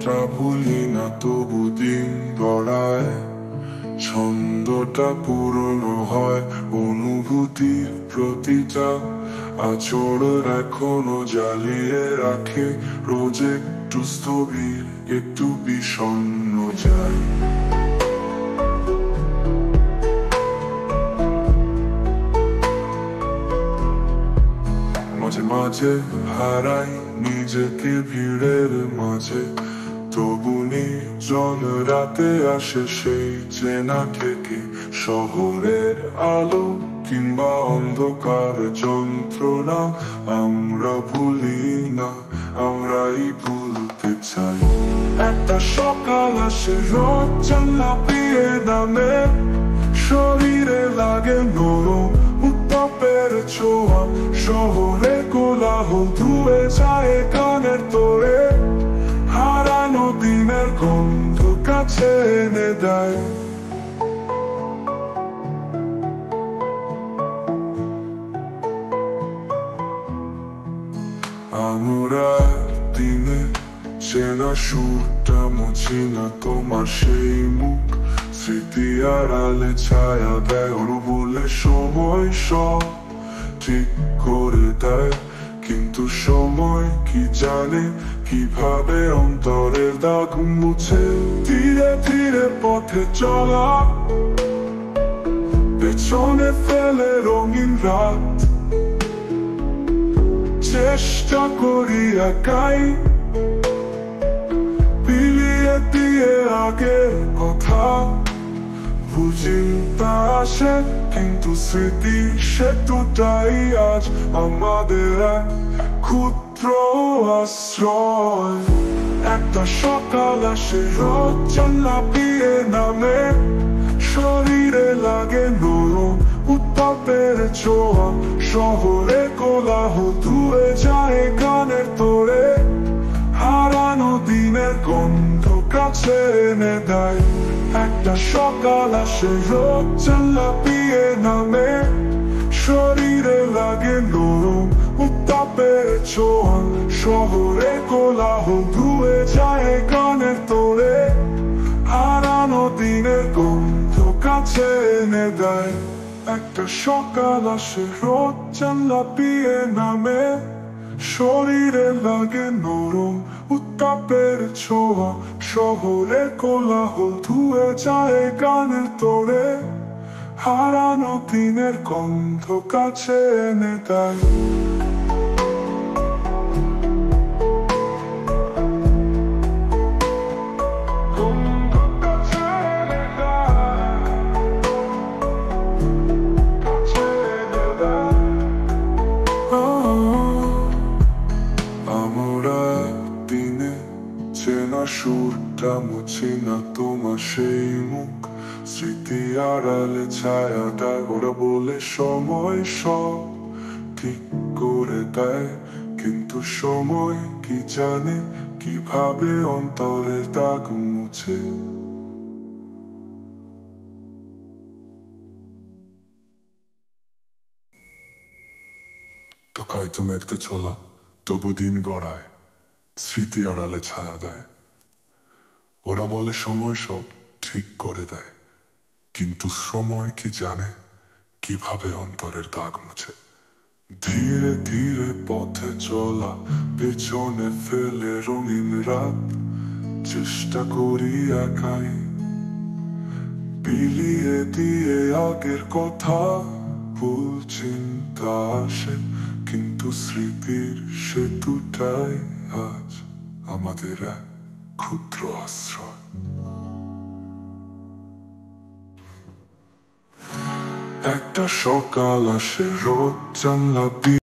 তা ভুলি না তবু দিন গড়ায়, ছন্দটা পুরনো হয় অনুভূতির প্রতিটা আচর এখনো জ্বালিয়ে রাখে, রোজ একটু স্থবির একটু বিষণ্ণ যায়। মাঝে মাঝে হারাই নিজেকে ভিড়ের মাঝে, তবু নির্জন রাতে আসে সেই চেনা থেকে। শহরের আলো কিংবা অন্ধকার যন্ত্রণা আমরা ভুলি না, আমরাই ভুলতে চাই। একটা সকাল আসে রোদ জানলা পেয়ে নামে, শরীরে লাগে নরম উত্তাপের ছোঁয়া। শহরে কোলাহল ধুয়ে যায় কানের তোড়ে, হারানো দিনের গন্ধ কাছে এনে দেয়। আমরা দিনে চেনা সুরটা মুছি না তোমার সেই মুখ, স্মৃতি আড়ালে ছায়া দেয় ওর বলে সময় সব ঠিক করে দেয়। কিন্তু সময় কি জানে কিভাবে অন্তরের দাগ মুছে। ধীরে ধীরে পথে চলা পেছনে ফেলে রঙিন রাত, চেষ্টা করি একাই বিলিয়ে দিয়ে আগের কথা। চিন্তা আসে কিন্তু স্মৃতি সেতুটাই আজ আমাদের এক ক্ষুদ্র আশ্রয়। একটা সকাল আসে রোদ জানলা দিয়ে নামে, শরীরে লাগে নরম উত্তাপের ছোঁয়া। শহরে কোলাহল ধুয়ে যায় গানের তোড়ে, হারানো দিনের গন্ধ কাছে এনে দেয়। একটা সকাল আসে রোদ জানলা দিয়ে নামে, শরীরে লাগে নরম উত্তাপের ছোঁয়া। শহরে কোলাহল ধুয়ে যায় গানের তোড়ে, হারানো দিনের গন্ধ কাছে এনে দেয়। একটা সকাল আসে রোদ জানলা দিয়ে নামে, শরীরে লাগে নরম উত্তাপের ছোঁয়া। শহরে কোলাহল ধুয়ে যায় গানের তোড়ে, হারানো দিনের গন্ধ কাছে এনে দেয়। চেনা সুরটা মুছি না তোমার সেই মুখ, স্মৃতি আড়ালে ছায়া দেয় ওরা বলে সময় সব ঠিক করে দেয়। কিন্তু সময় কি জানে কিভাবে অন্তরের দাগ মুছে। তো হয়তো মেঘতে চলা তবু দিন গড়ায়, স্মৃতি আড়ালে ছায়া দেয় ওরা বলে সময় সব ঠিক করে দেয়। কিন্তু সময় কি জানে কিভাবে অন্তরের দাগ মুছে। ধীরে ধীরে পথে চলা পেছনে ফেলে রঙিন রাত, চেষ্টা করি একাই বিলিয়ে দিয়ে আগের কথা। ভুল চিন্তা আসে কিন্তু স্মৃতির সেতুটাই আজ আমাদের এক ক্ষুদ্র আশ্রয়। একটা সকাল আসে রোদ জানলা দিয়ে